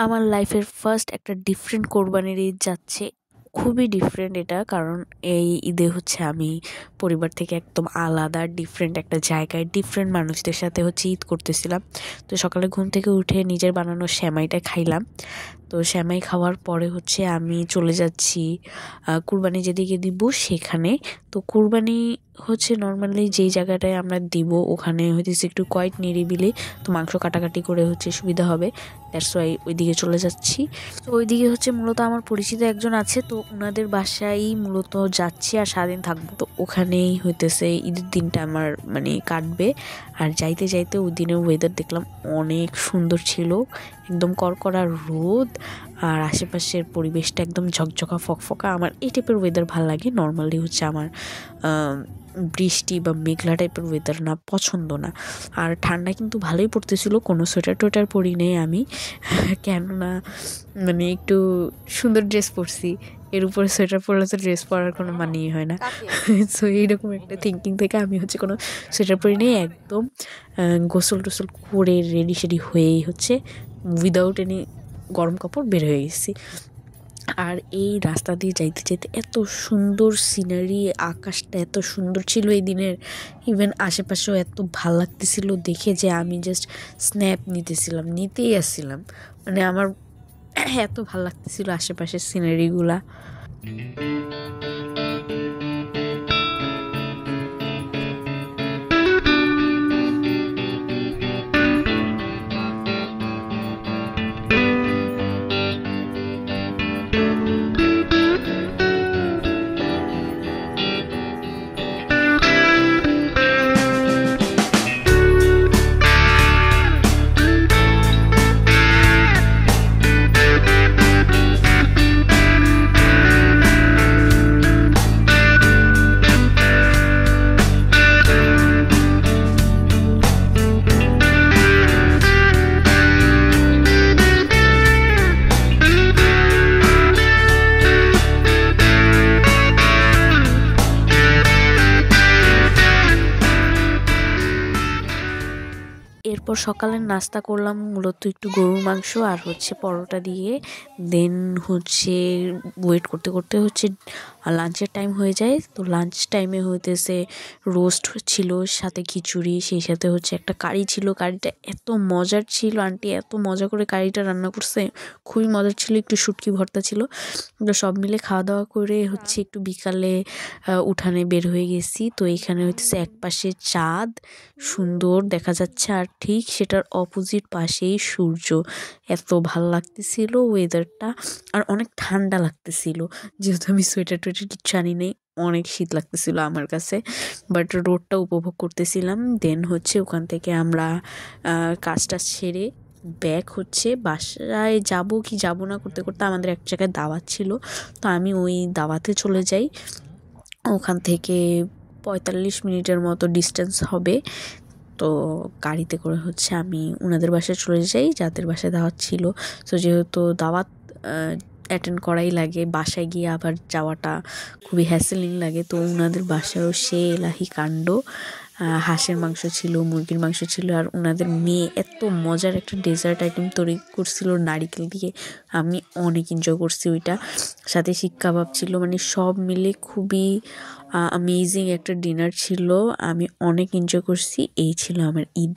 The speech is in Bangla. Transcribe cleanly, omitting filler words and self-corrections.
আমার লাইফের ফার্স্ট একটা ডিফারেন্ট কোরবানির ঈদ যাচ্ছে। খুবই ডিফারেন্ট এটা, কারণ এই ঈদে হচ্ছে আমি পরিবার থেকে একদম আলাদা ডিফারেন্ট একটা জায়গায় ডিফারেন্ট মানুষদের সাথে হচ্ছে ঈদ করতেছিলাম। তো সকালে ঘুম থেকে উঠে নিজের বানানো সেমাইটা খাইলাম। তো সেমাই খাওয়ার পরে হচ্ছে আমি চলে যাচ্ছি কুরবানি যেদিকে দিব সেখানে। তো কুরবানি হচ্ছে নর্মালি যেই জায়গাটায় আমরা দিব ওখানে হইতেছে একটু কোয়াইট নিরিবিলি, তো মাংস কাটাকাটি করে হচ্ছে সুবিধা হবে। দ্যাটস ওয়াই ওইদিকে চলে যাচ্ছি। তো ওইদিকে হচ্ছে মূলত আমার পরিচিত একজন আছে, তো ওনাদের বাসায় মূলত যাচ্ছি আর সারাদিন থাকবো। তো ওখানেই হইতেছে ঈদের দিনটা আমার মানে কাটবে। আর যাইতে যাইতে ওই দিনের ওয়েদার দেখলাম অনেক সুন্দর ছিল, একদম কড়কড়া রোদ আর আশেপাশের পরিবেশটা একদম ঝকঝকা ফকফকা। আমার এই টাইপের ওয়েদার ভালো লাগে। নর্মালি হচ্ছে আমার বৃষ্টি বা মেঘলা টাইপের ওয়েদার না পছন্দ না। আর ঠান্ডা কিন্তু ভালোই পড়তেছিল, কোনো সোয়েটার টোয়েটার পরি নেই আমি, কেননা মানে একটু সুন্দর ড্রেস পরছি, এর উপরে সোয়েটার পরলে তো ড্রেস পরার কোনো মানেই হয় না। সো এইরকম একটা থিঙ্কিং থেকে আমি হচ্ছে কোনো সোয়েটার পরি নেই, একদম গোসল টোসল করে রেডি সেডি হয়েই হচ্ছে উইদাউট এনি গরম কাপড় বের হয়ে গেছি। আর এই রাস্তা দিয়ে যাইতে যাইতে এত সুন্দর সিনারি, আকাশটা এত সুন্দর ছিল এই দিনের, ইভেন আশেপাশেও এত ভাল লাগতেছিল দেখে যে আমি জাস্ট স্ন্যাপ নিতেই আসছিলাম। মানে আমার এত ভাল লাগতেছিল আশেপাশের সিনারিগুলা। এরপর সকালের নাস্তা করলাম মূলত একটু গরুর মাংস আর হচ্ছে পরোটা দিয়ে। দেন হচ্ছে ওয়েট করতে করতে হচ্ছে লাঞ্চের টাইম হয়ে যায়। তো লাঞ্চ টাইমে হইতেছে রোস্ট ছিল, সাথে খিচুড়ি, সেই সাথে হচ্ছে একটা কারি ছিল। কারিটা এত মজার ছিল, আন্টি এত মজা করে কারিটা রান্না করছে, খুবই মজার ছিল। একটু শুটকি ভর্তা ছিল। তো সব মিলে খাওয়া দাওয়া করে হচ্ছে একটু বিকালে উঠানে বের হয়ে গেছি। তো এখানে হইতেছে এক পাশে চাঁদ সুন্দর দেখা যাচ্ছে আর ঠিক সেটার অপোজিট পাশেই সূর্য। এত ভাল লাগতেছিল ওয়েদারটা, আর অনেক ঠান্ডা লাগতেছিল, যেহেতু আমি সোয়েটার টোয়েটার কিচ্ছু আনি নেই। অনেক শীত লাগতেছিল আমার কাছে, বাট রোডটা উপভোগ করতেছিলাম। দেন হচ্ছে ওখান থেকে আমরা কাজটা সেরে ব্যাক হচ্ছে বাসায় যাব কি যাব না করতে করতে আমাদের এক জায়গায় দাওয়াত ছিল। তো আমি ওই দাওয়াতে চলে যাই। ওখান থেকে 45 মিনিটের মতো ডিস্টেন্স হবে। তো গাড়িতে করে হচ্ছে আমি ওনাদের বাসায় চলে যাই, যাদের বাসায় দাওয়াত ছিল। তো যেহেতু দাওয়াত অ্যাটেন্ড করাই লাগে, বাসায় গিয়ে আবার যাওয়াটা খুবই হ্যাসেলিং লাগে। তো ওনাদের বাসায়ও সে এলাহি কাণ্ড, হাঁসের মাংস ছিল, মুরগির মাংস ছিল, আর ওনাদের মেয়ে এত মজার একটা ডেজার্ট আইটেম তৈরি করছিল নারিকেল দিয়ে। আমি অনেক এনজয় করছি ওইটা, সাথে শিক কাবাব ছিল। মানে সব মিলে খুবই অ্যামেজিং একটা ডিনার ছিল, আমি অনেক এনজয় করছি। এই ছিল আমার ঈদ।